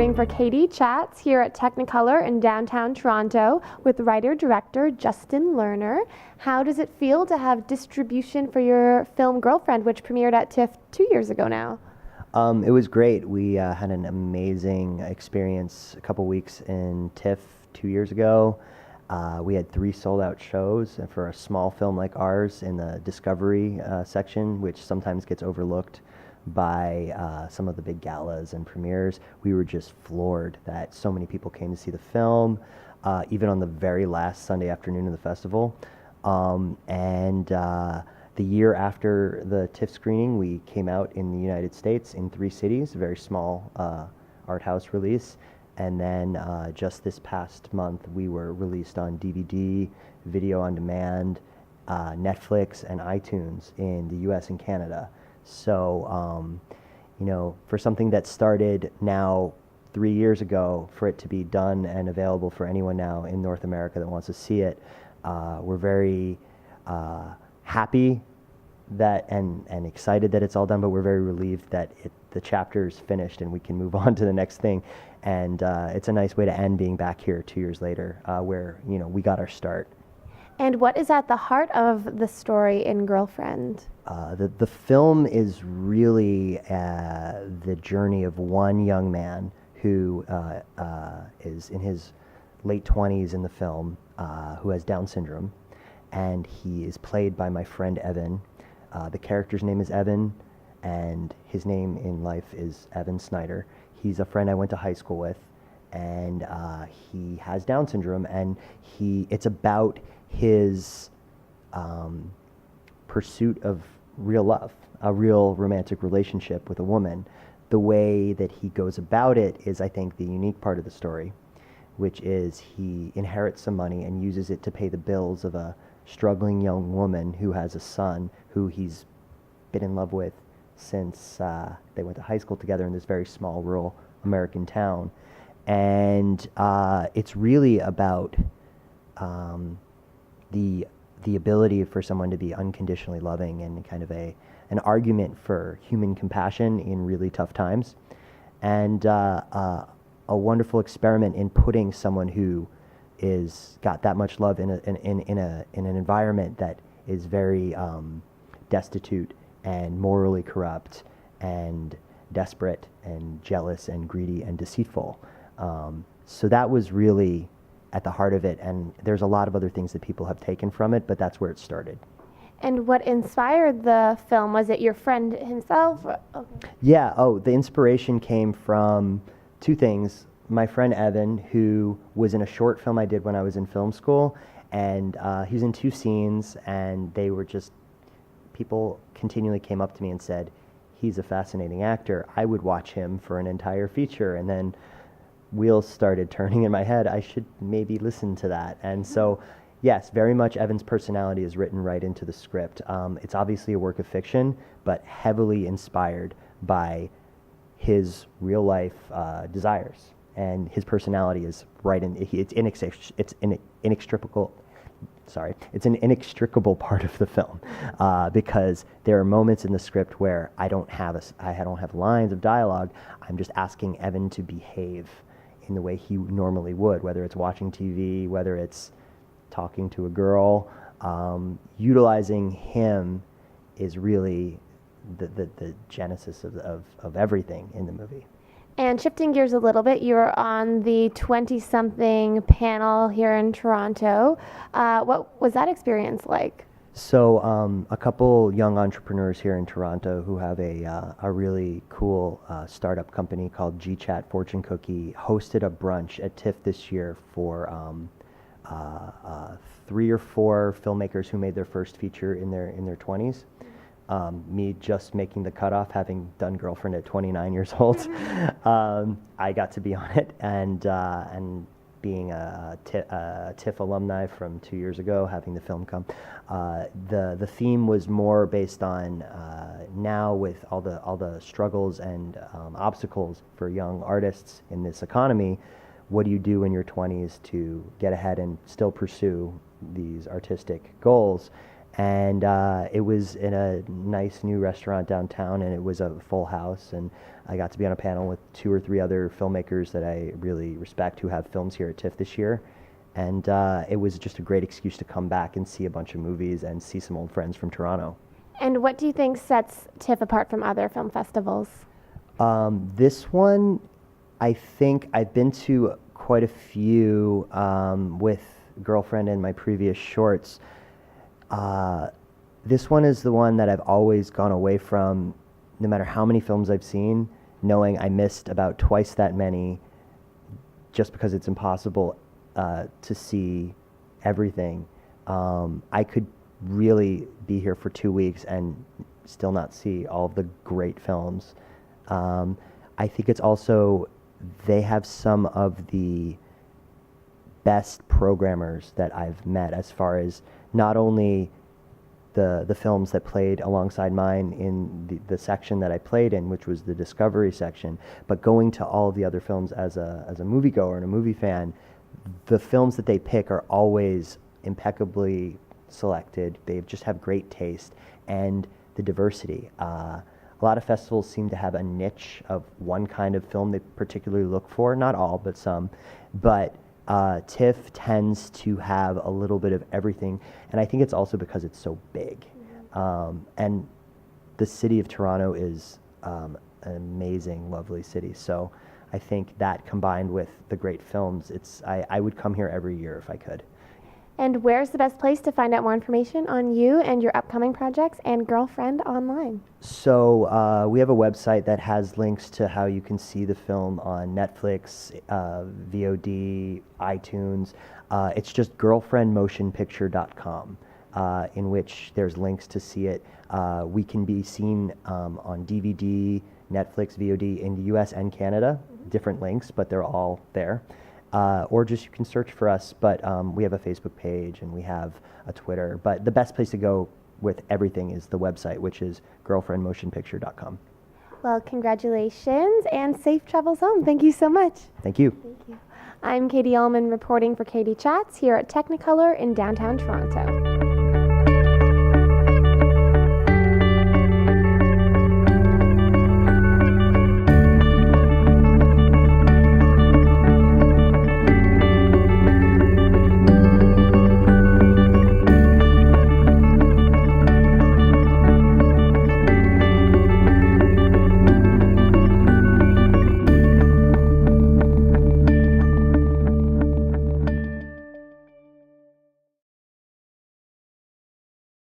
recording for KD Chats here at Technicolor in downtown Toronto with writer-director Justin Lerner. How does it feel to have distribution for your film Girlfriend, which premiered at Tiff 2 years ago now? It was great. We had an amazing experience a couple weeks in Tiff 2 years ago. We had 3 sold-out shows for a small film like ours in the Discovery section, which sometimes gets overlooked by some of the big galas and premieres. We were just floored that so many people came to see the film, even on the very last Sunday afternoon of the festival. The year after the TIFF screening, we came out in the United States in 3 cities, a very small art house release. And then just this past month, we were released on DVD, video on demand, Netflix, and iTunes in the US and Canada. So, for something that started now 3 years ago, for it to be done and available for anyone now in North America that wants to see it, we're very happy that and excited that it's all done, but we're very relieved that the chapter's finished and we can move on to the next thing. And it's a nice way to end being back here 2 years later, where we got our start. And what is at the heart of the story in Girlfriend? The film is really the journey of one young man who is in his late 20s in the film, who has Down syndrome, and he is played by my friend Evan. The character's name is Evan, and his name in life is Evan Snyder. He's a friend I went to high school with, and he has Down syndrome, and it's about his pursuit of real love, a real romantic relationship with a woman. The way that he goes about it is, I think, the unique part of the story, which is he inherits some money and uses it to pay the bills of a struggling young woman who has a son who he's been in love with since they went to high school together in this very small rural American town. And it's really about the ability for someone to be unconditionally loving, and kind of an argument for human compassion in really tough times, and a wonderful experiment in putting someone who is got that much love in an environment that is very destitute and morally corrupt and desperate and jealous and greedy and deceitful. So that was really at the heart of it, and there's a lot of other things that people have taken from it, but that's where it started. And what inspired the film? Was it your friend himself? Okay. Yeah, the inspiration came from 2 things. My friend Evan, who was in a short film I did when I was in film school, and he was in 2 scenes, and they were just, people continually came up to me and said, he's a fascinating actor. I would watch him for an entire feature. And then wheels started turning in my head. I should maybe listen to that. And so, yes, very much Evan's personality is written right into the script. It's obviously a work of fiction, but heavily inspired by his real life desires. And his personality is right in, it's an inextricable part of the film, because there are moments in the script where I don't have lines of dialogue. I'm just asking Evan to behave in the way he normally would, whether it's watching TV, whether it's talking to a girl. Utilizing him is really the genesis of everything in the movie. And shifting gears a little bit, you were on the 20-something panel here in Toronto. What was that experience like? So a couple young entrepreneurs here in Toronto who have a really cool startup company called G-Chat Fortune Cookie hosted a brunch at TIFF this year for 3 or 4 filmmakers who made their first feature in their 20s. Me just making the cutoff, having done Girlfriend at 29 years old. I got to be on it, and being a TIFF alumni from 2 years ago, having the film come. The theme was more based on now with all the struggles and obstacles for young artists in this economy. What do you do in your 20s to get ahead and still pursue these artistic goals? And it was in a nice new restaurant downtown, and it was a full house. And I got to be on a panel with 2 or 3 other filmmakers that I really respect who have films here at TIFF this year. And it was just a great excuse to come back and see a bunch of movies and see some old friends from Toronto. And what do you think sets TIFF apart from other film festivals? This one, I think I've been to quite a few with Girlfriend and my previous shorts. This one is the one that I've always gone away from, no matter how many films I've seen, knowing I missed about twice that many just because it's impossible to see everything. I could really be here for 2 weeks and still not see all of the great films. I think it's also, they have some of the best programmers that I've met, as far as not only the films that played alongside mine in the section that I played in, which was the Discovery section, but going to all of the other films as a moviegoer and a movie fan. The films that they pick are always impeccably selected. They just have great taste, and the diversity. A lot of festivals seem to have a niche of one kind of film they particularly look for. Not all, but some. But TIFF tends to have a little bit of everything, and I think it's also because it's so big. And the city of Toronto is an amazing, lovely city. So I think that, combined with the great films, I would come here every year if I could. And where's the best place to find out more information on you and your upcoming projects and Girlfriend online? So we have a website that has links to how you can see the film on Netflix, VOD, iTunes. It's just girlfriendmotionpicture.com, in which there's links to see it. We can be seen on DVD, Netflix, VOD in the US and Canada. Different links, but they're all there. Or just you can search for us, but we have a Facebook page and we have a Twitter. But the best place to go with everything is the website, which is girlfriendmotionpicture.com. Well, congratulations and safe travels home. Thank you so much. Thank you. Thank you. I'm Katie Uhlmann reporting for Katie Chats here at Technicolor in downtown Toronto.